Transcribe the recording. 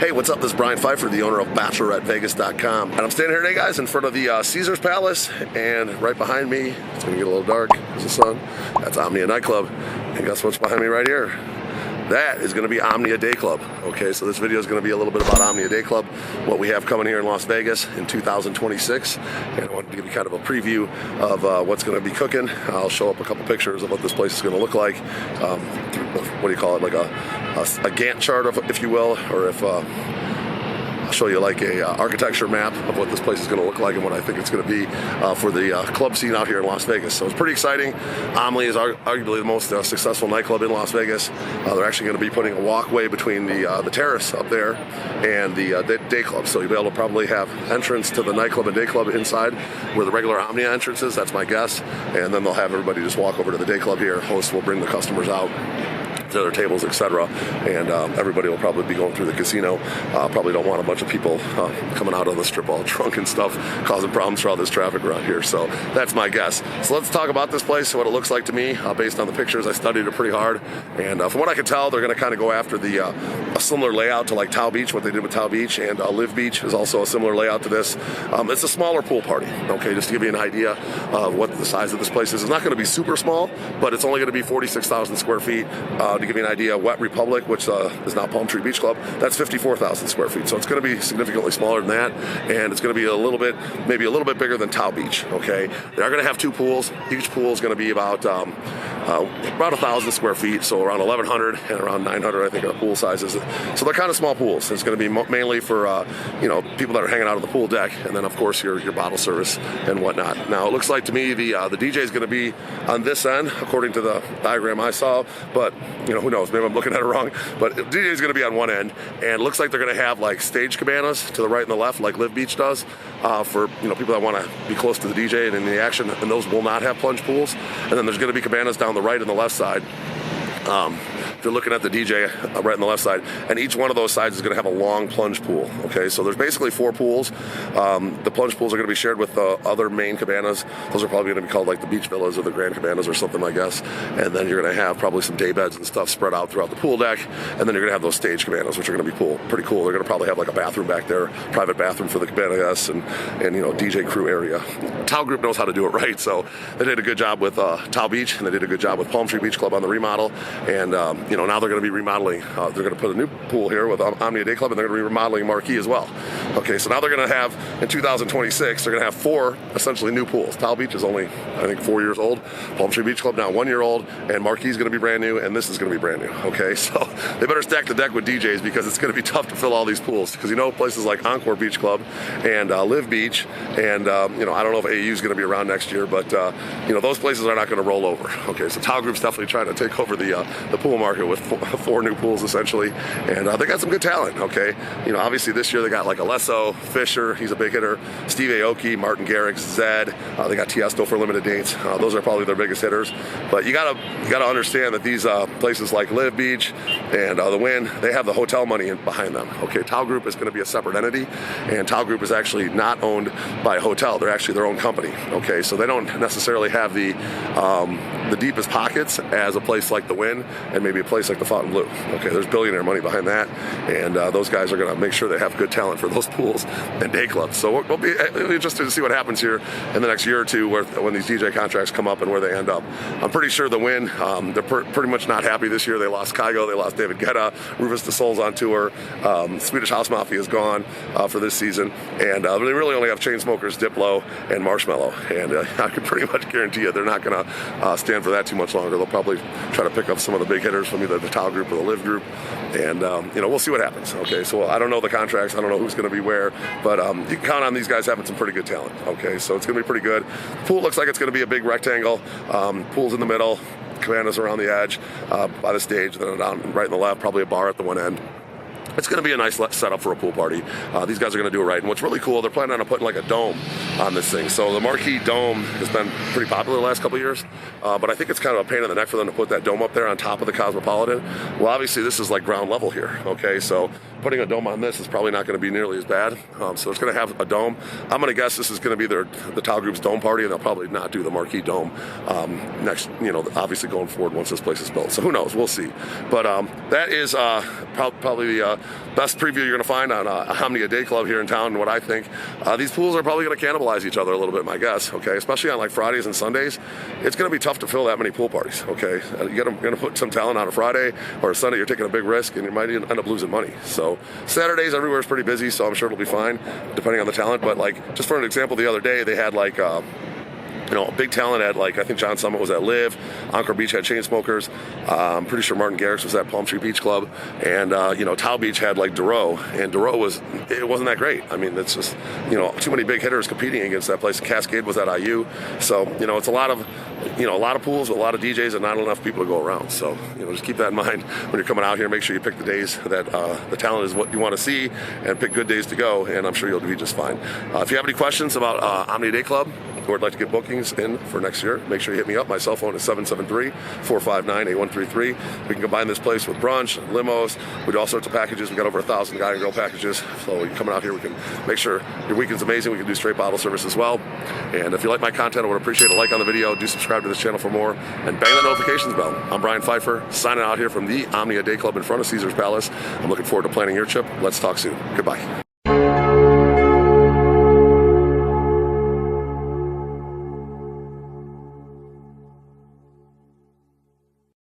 Hey, what's up? This is Brian Pfeiffer, the owner of BacheloretteVegas.com. And I'm standing here today, guys, in front of the Caesars Palace. And right behind me, it's going to get a little dark, there's the sun. That's Omnia Nightclub. And guess what's behind me right here? That is going to be Omnia Dayclub. Okay, so this video is going to be a little bit about Omnia Dayclub, what we have coming here in Las Vegas in 2026. And I wanted to give you kind of a preview of what's going to be cooking. I'll show up a couple pictures of what this place is going to look like. What do you call it? Like a Gantt chart, if you will, or if I'll show you like a architecture map of what this place is going to look like and what I think it's going to be for the club scene out here in Las Vegas. So it's pretty exciting. Omnia is arguably the most successful nightclub in Las Vegas. They're actually going to be putting a walkway between the terrace up there and the day club. So you'll be able to probably have entrance to the nightclub and day club inside where the regular Omnia entrance is. That's my guess. And then they'll have everybody just walk over to the day club here. Hosts will bring the customers out to their tables, etc. And everybody will probably be going through the casino. Probably don't want a bunch of people coming out on the strip all drunk and stuff, causing problems for all this traffic around here. So that's my guess. So let's talk about this place, what it looks like to me, based on the pictures. I studied it pretty hard, and from what I can tell, they're going to kind of go after a similar layout to like Tao Beach, what they did with Tao Beach, and Live Beach is also a similar layout to this. It's a smaller pool party, okay, just to give you an idea of what the size of this place is. It's not going to be super small, but it's only going to be 46,000 square feet. To give you an idea, Wet Republic, which is now Palm Tree Beach Club, that's 54,000 square feet. So it's going to be significantly smaller than that, and it's going to be maybe a little bit bigger than Tao Beach. Okay, they are going to have two pools. Each pool is going to be about 1,000 square feet, so around 1,100 and around 900, I think, are pool sizes. So they're kind of small pools. It's going to be mainly for people that are hanging out on the pool deck, and then of course your bottle service and whatnot. Now it looks like to me the DJ is going to be on this end, according to the diagram I saw, but who knows? Maybe I'm looking at it wrong. But the DJ is going to be on one end, and it looks like they're going to have like stage cabanas to the right and the left, like Live Beach does, for people that want to be close to the DJ and in the action. And those will not have plunge pools. And then there's going to be cabanas down the right and the left side. If you're looking at the DJ right on the left side, and each one of those sides is going to have a long plunge pool. Okay, so there's basically 4 pools. The plunge pools are going to be shared with the other main cabanas. Those are probably going to be called like the beach villas or the grand cabanas or something, I guess. And then you're going to have probably some day beds and stuff spread out throughout the pool deck. And then you're going to have those stage cabanas, which are going to be pretty cool. They're going to probably have like a bathroom back there, private bathroom for the cabana guests, and DJ crew area. Tao Group knows how to do it right, so they did a good job with Tao Beach, and they did a good job with Palm Tree Beach Club on the remodel. And now they're going to be remodeling. They're going to put a new pool here with Omnia Dayclub, and they're going to be remodeling Marquee as well. Okay, so now they're going to have, in 2026, they're going to have 4 essentially new pools. Tao Beach is only, I think, 4 years old. Palm Tree Beach Club now 1 year old, and Marquee is going to be brand new, and this is going to be brand new. Okay, so they better stack the deck with DJs, because it's going to be tough to fill all these pools. Because places like Encore Beach Club and Live Beach, and I don't know if AU is going to be around next year, but those places are not going to roll over. Okay, so Tao Group's definitely trying to take over the pool market with 4 new pools essentially, and they got some good talent. Okay, obviously this year they got like Alesso, Fisher, he's a big hitter, Steve Aoki, Martin Garrix, Zed. They got Tiesto for limited dates. Those are probably their biggest hitters. But you gotta understand that these places like Live Beach and the Wynn, they have the hotel money behind them. Okay, Tao Group is going to be a separate entity, and Tao Group is actually not owned by a hotel. They're actually their own company. Okay, so they don't necessarily have the deepest pockets as a place like the Wynn and maybe a place like the Fontainebleau. Okay, there's billionaire money behind that, and those guys are going to make sure they have good talent for those pools and day clubs. So we'll be interested to see what happens here in the next year or two when these DJ contracts come up and where they end up. I'm pretty sure the Wynn, they're pretty much not happy this year. They lost Kygo, they lost David Guetta, Rufus DeSoul's on tour, Swedish House Mafia is gone for this season, and they really only have Chainsmokers, Diplo, and Marshmello, and I can pretty much guarantee you they're not going to stand for that too much longer. They'll probably try to pick up some of the big hitters from either the Tao Group or the Live Group, and we'll see what happens. Okay, so I don't know the contracts, I don't know who's going to be where, but you can count on these guys having some pretty good talent. Okay, so it's going to be pretty good. The pool looks like it's going to be a big rectangle. Pool's in the middle, cabanas around the edge by the stage, then down right in the left, probably a bar at the one end. It's going to be a nice setup for a pool party. These guys are going to do it right. And what's really cool, they're planning on putting like a dome on this thing. So the Marquee Dome has been pretty popular the last couple of years, but I think it's kind of a pain in the neck for them to put that dome up there on top of the Cosmopolitan. Well, obviously this is like ground level here, okay? So putting a dome on this is probably not going to be nearly as bad. So it's going to have a dome. I'm going to guess this is going to be the Tao Group's dome party, and they'll probably not do the Marquee Dome next, obviously going forward once this place is built. So who knows? We'll see. But that is probably best preview you're going to find on Omnia Dayclub here in town. And what I think, these pools are probably going to cannibalize each other a little bit, my guess. Okay, especially on like Fridays and Sundays, it's going to be tough to fill that many pool parties. Okay, you're going to put some talent on a Friday or a Sunday. You're taking a big risk, and you might end up losing money. So Saturdays everywhere is pretty busy, so I'm sure it'll be fine depending on the talent. But like, just for an example, the other day they had like a big talent at, like, I think John Summit was at Live, Anchor Beach had Chainsmokers, I'm pretty sure Martin Garrix was at Palm Tree Beach Club, and Tao Beach had like Duro, and Duro wasn't that great. I mean, it's just too many big hitters competing against that place. Cascade was at IU, so it's a lot of pools with a lot of DJs and not enough people to go around. So just keep that in mind when you're coming out here. Make sure you pick the days that the talent is what you want to see, and pick good days to go, and I'm sure you'll be just fine. If you have any questions about Omnia Dayclub, or would like to get bookings in for next year, make sure you hit me up. My cell phone is 773-459-8133. We can combine this place with brunch, limos. We do all sorts of packages. We got over 1,000 guy and girl packages. So you're coming out here, we can make sure your weekend's amazing. We can do straight bottle service as well. And if you like my content, I would appreciate a like on the video. Do subscribe to this channel for more, and bang that notifications bell. I'm Brian Pfeiffer, signing out here from the Omnia Dayclub in front of Caesar's Palace. I'm looking forward to planning your trip. Let's talk soon. Goodbye.